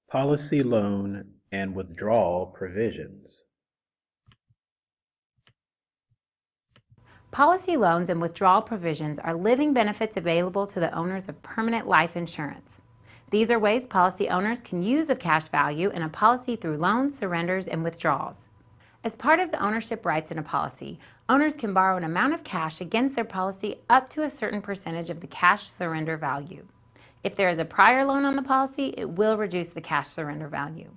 Policy loan and withdrawal provisions. Policy loans and withdrawal provisions are living benefits available to the owners of permanent life insurance. These are ways policy owners can use of cash value in a policy through loans, surrenders, and withdrawals. As part of the ownership rights in a policy, owners can borrow an amount of cash against their policy up to a certain percentage of the cash surrender value. If there is a prior loan on the policy, it will reduce the cash surrender value.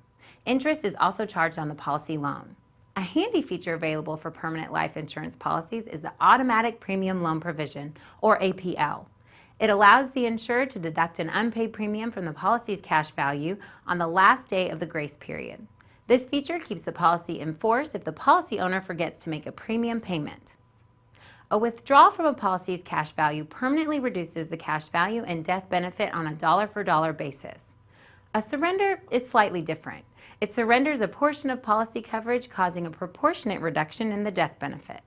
Interest is also charged on the policy loan. A handy feature available for permanent life insurance policies is the Automatic Premium Loan Provision, or APL. It allows the insured to deduct an unpaid premium from the policy's cash value on the last day of the grace period. This feature keeps the policy in force if the policy owner forgets to make a premium payment. A withdrawal from a policy's cash value permanently reduces the cash value and death benefit on a dollar-for-dollar basis. A surrender is slightly different. It surrenders a portion of policy coverage, causing a proportionate reduction in the death benefit.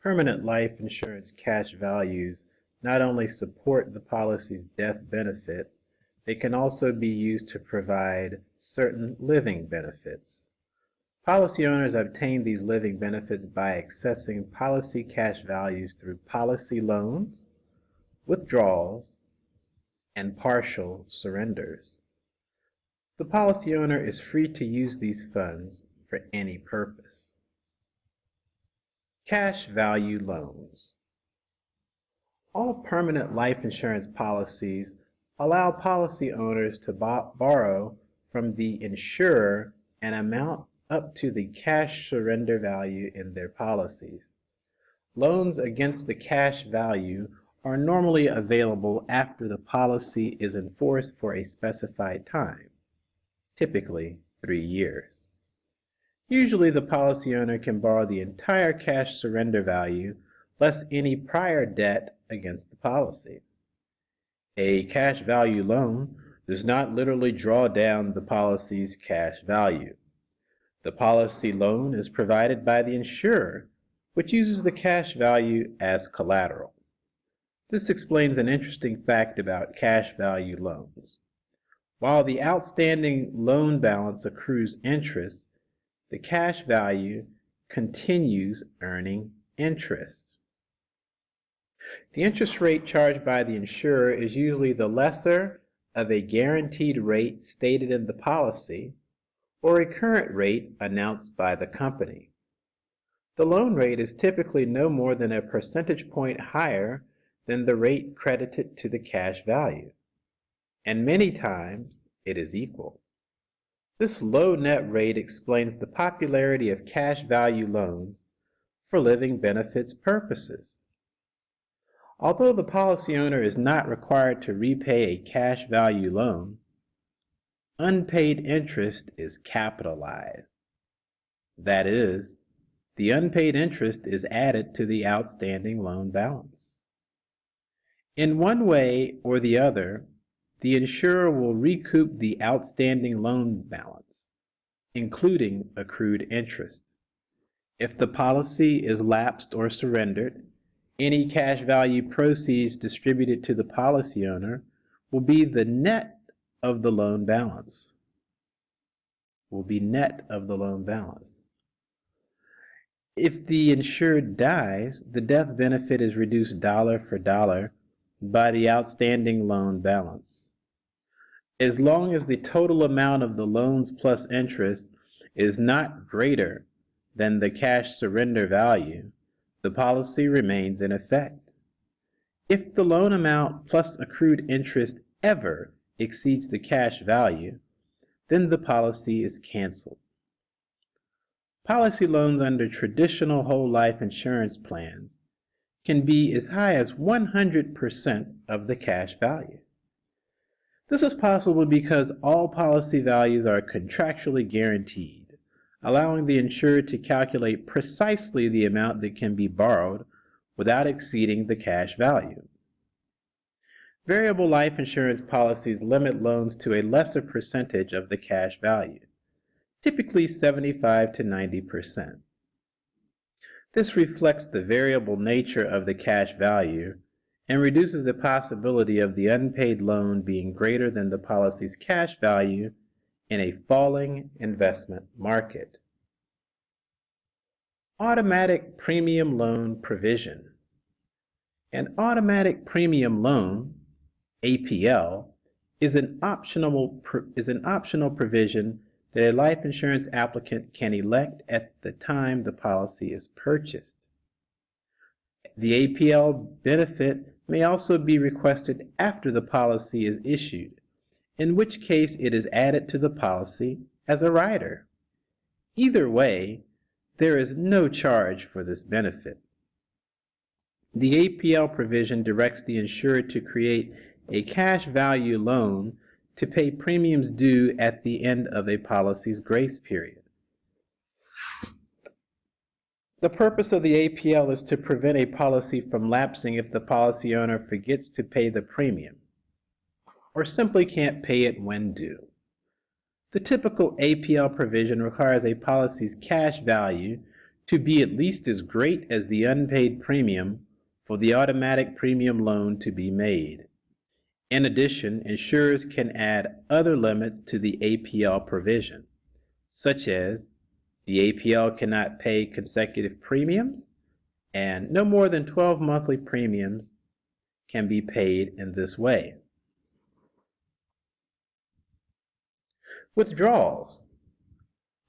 Permanent life insurance cash values not only support the policy's death benefit, they can also be used to provide certain living benefits. Policy owners obtain these living benefits by accessing policy cash values through policy loans, withdrawals, and partial surrenders. The policy owner is free to use these funds for any purpose. Cash value loans. All permanent life insurance policies allow policy owners to borrow from the insurer an amount up to the cash surrender value in their policies. Loans against the cash value are normally available after the policy is in force for a specified time, typically 3 years. Usually the policy owner can borrow the entire cash surrender value less any prior debt against the policy. A cash value loan does not literally draw down the policy's cash value. The policy loan is provided by the insurer, which uses the cash value as collateral. This explains an interesting fact about cash value loans. While the outstanding loan balance accrues interest, the cash value continues earning interest. The interest rate charged by the insurer is usually the lesser of a guaranteed rate stated in the policy or a current rate announced by the company. The loan rate is typically no more than a percentage point higher than the rate credited to the cash value, and many times it is equal. This low net rate explains the popularity of cash value loans for living benefits purposes. Although the policy owner is not required to repay a cash value loan, unpaid interest is capitalized. That is, the unpaid interest is added to the outstanding loan balance. In one way or the other, the insurer will recoup the outstanding loan balance, including accrued interest. If the policy is lapsed or surrendered, any cash value proceeds distributed to the policy owner will be the net of the loan balance. If the insured dies, the death benefit is reduced dollar for dollar by the outstanding loan balance. As long as the total amount of the loans plus interest is not greater than the cash surrender value, the policy remains in effect. If the loan amount plus accrued interest ever exceeds the cash value, then the policy is canceled. Policy loans under traditional whole life insurance plans can be as high as 100% of the cash value. This is possible because all policy values are contractually guaranteed, allowing the insured to calculate precisely the amount that can be borrowed without exceeding the cash value. Variable life insurance policies limit loans to a lesser percentage of the cash value, typically 75 to 90%. This reflects the variable nature of the cash value and reduces the possibility of the unpaid loan being greater than the policy's cash value in a falling investment market. Automatic premium loan provision. An automatic premium loan, APL, is an optional provision that a life insurance applicant can elect at the time the policy is purchased. The APL benefit may also be requested after the policy is issued, in which case it is added to the policy as a rider. Either way, there is no charge for this benefit. The APL provision directs the insurer to create a cash value loan to pay premiums due at the end of a policy's grace period. The purpose of the APL is to prevent a policy from lapsing if the policy owner forgets to pay the premium or simply can't pay it when due. The typical APL provision requires a policy's cash value to be at least as great as the unpaid premium for the automatic premium loan to be made. In addition, insurers can add other limits to the APL provision, such as the APL cannot pay consecutive premiums, and no more than 12 monthly premiums can be paid in this way. Withdrawals.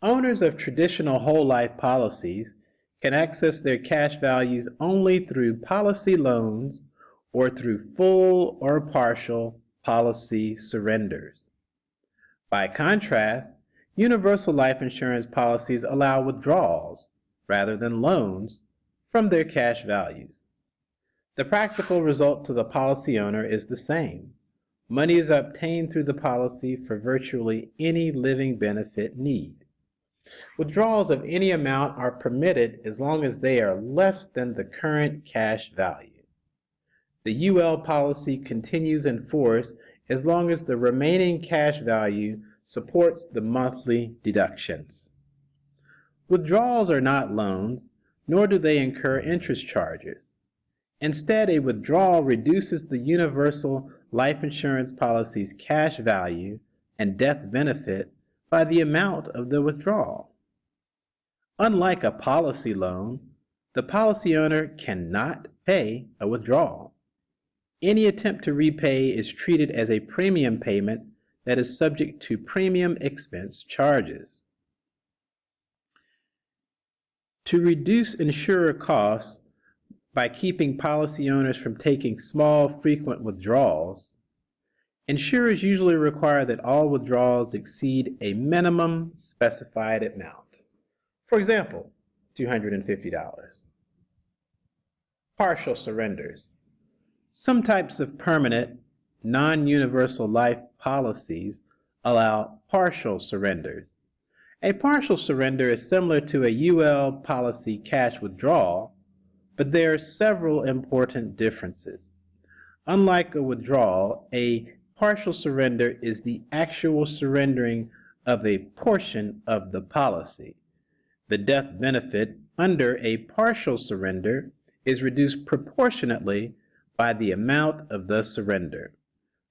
Owners of traditional whole life policies can access their cash values only through policy loans or through full or partial policy surrenders. By contrast, universal life insurance policies allow withdrawals rather than loans from their cash values. The practical result to the policy owner is the same. Money is obtained through the policy for virtually any living benefit need. Withdrawals of any amount are permitted as long as they are less than the current cash value. The UL policy continues in force as long as the remaining cash value supports the monthly deductions. Withdrawals are not loans, nor do they incur interest charges. Instead, a withdrawal reduces the universal life insurance policy's cash value and death benefit by the amount of the withdrawal. Unlike a policy loan, the policy owner cannot pay a withdrawal. Any attempt to repay is treated as a premium payment that is subject to premium expense charges. To reduce insurer costs by keeping policy owners from taking small, frequent withdrawals, insurers usually require that all withdrawals exceed a minimum specified amount. For example, $250. Partial surrenders. Some types of permanent, non-universal life policies allow partial surrenders. A partial surrender is similar to a UL policy cash withdrawal, but there are several important differences. Unlike a withdrawal, a partial surrender is the actual surrendering of a portion of the policy. The death benefit under a partial surrender is reduced proportionately by the amount of the surrender.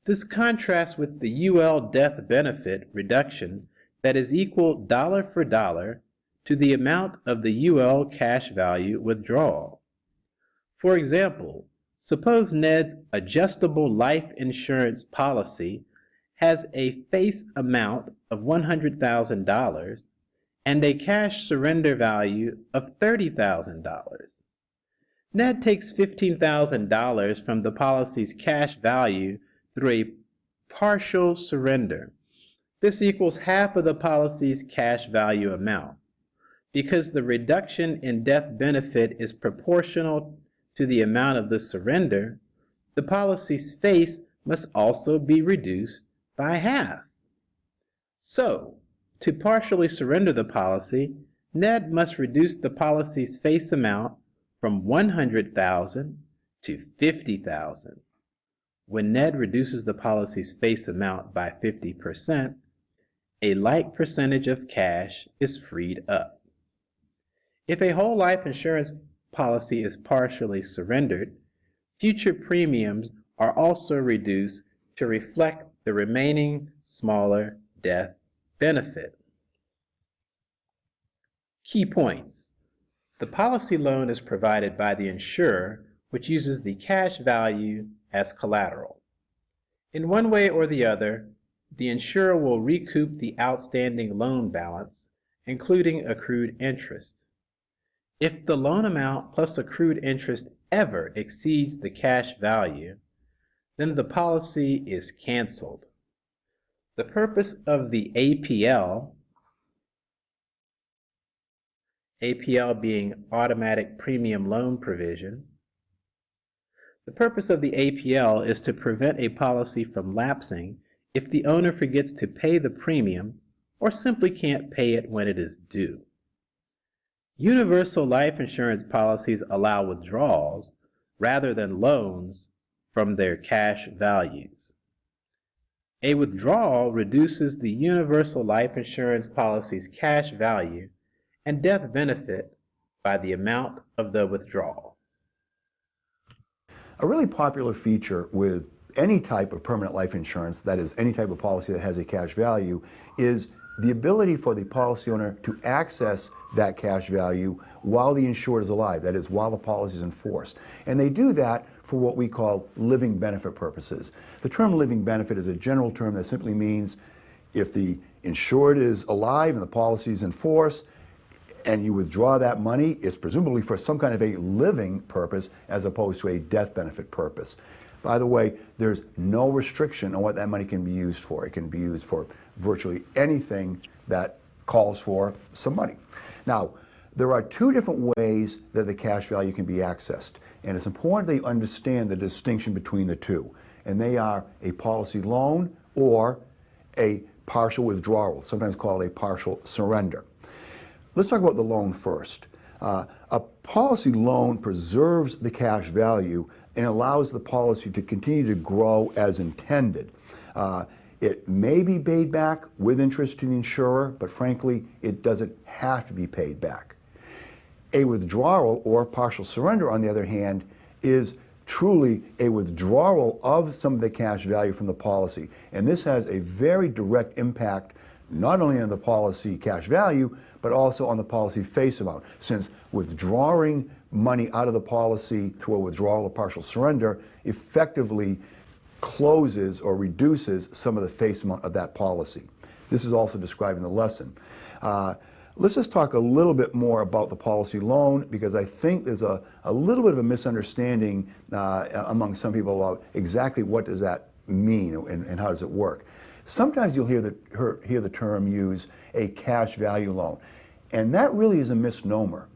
This contrasts with the UL death benefit reduction that is equal dollar for dollar to the amount of the UL cash value withdrawal. For example, suppose Ned's adjustable life insurance policy has a face amount of $100,000 and a cash surrender value of $30,000. Ned takes $15,000 from the policy's cash value through a partial surrender. This equals half of the policy's cash value amount. Because the reduction in death benefit is proportional to the amount of the surrender, the policy's face must also be reduced by half. So, to partially surrender the policy, Ned must reduce the policy's face amount from $100,000 to $50,000. When Ned reduces the policy's face amount by 50%, a like percentage of cash is freed up. If a whole life insurance policy is partially surrendered, Future premiums are also reduced to reflect the remaining smaller death benefit. Key points. The policy loan is provided by the insurer, which uses the cash value as collateral. In one way or the other, the insurer will recoup the outstanding loan balance, including accrued interest. If the loan amount plus accrued interest ever exceeds the cash value, then the policy is canceled. The purpose of the APL being automatic premium loan provision, the purpose of the APL is to prevent a policy from lapsing if the owner forgets to pay the premium or simply can't pay it when it is due. Universal life insurance policies allow withdrawals rather than loans from their cash values. A withdrawal reduces the universal life insurance policy's cash value and death benefit by the amount of the withdrawal. A really popular feature with any type of permanent life insurance, that is any type of policy that has a cash value, is the ability for the policy owner to access that cash value while the insured is alive, that is, while the policy is in force. And they do that for what we call living benefit purposes. The term living benefit is a general term that simply means if the insured is alive and the policy is in force, and you withdraw that money, it's presumably for some kind of a living purpose as opposed to a death benefit purpose. By the way, there's no restriction on what that money can be used for. It can be used for virtually anything that calls for some money. Now, there are two different ways that the cash value can be accessed, and it's important that you understand the distinction between the two, and they are a policy loan or a partial withdrawal, sometimes called a partial surrender. Let's talk about the loan first. A policy loan preserves the cash value and allows the policy to continue to grow as intended. It may be paid back with interest to the insurer, but frankly, it doesn't have to be paid back. A withdrawal or partial surrender, on the other hand, is truly a withdrawal of some of the cash value from the policy. And this has a very direct impact not only on the policy cash value, but also on the policy face amount, since withdrawing money out of the policy through a withdrawal or partial surrender effectively closes or reduces some of the face amount of that policy. This is also described in the lesson. Let's just talk a little bit more about the policy loan, because I think there's a little bit of a misunderstanding among some people about exactly what does that mean and how does it work. Sometimes you'll hear the term used, a cash value loan, and that really is a misnomer.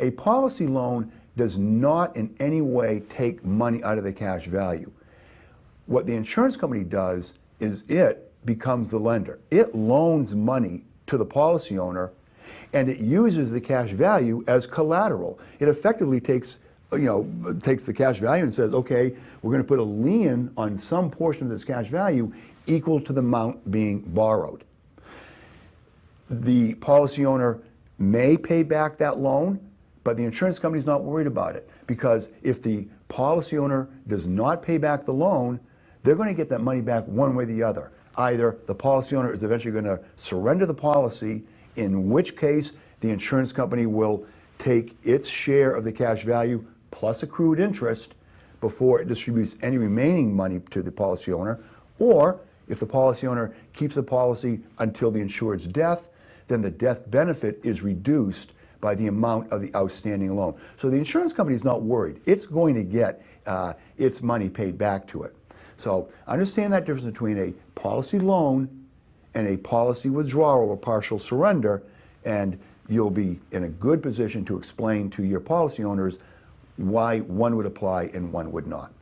A policy loan does not in any way take money out of the cash value. What the insurance company does is it becomes the lender. It loans money to the policy owner, and it uses the cash value as collateral. It effectively takes the cash value and says, okay, we're going to put a lien on some portion of this cash value equal to the amount being borrowed. The policy owner may pay back that loan, but the insurance company is not worried about it, because if the policy owner does not pay back the loan, they're going to get that money back one way or the other. Either the policy owner is eventually going to surrender the policy, in which case the insurance company will take its share of the cash value plus accrued interest before it distributes any remaining money to the policy owner, or if the policy owner keeps the policy until the insured's death, then the death benefit is reduced by the amount of the outstanding loan. So the insurance company is not worried. It's going to get its money paid back to it. So understand that difference between a policy loan and a policy withdrawal or partial surrender, and you'll be in a good position to explain to your policy owners why one would apply and one would not.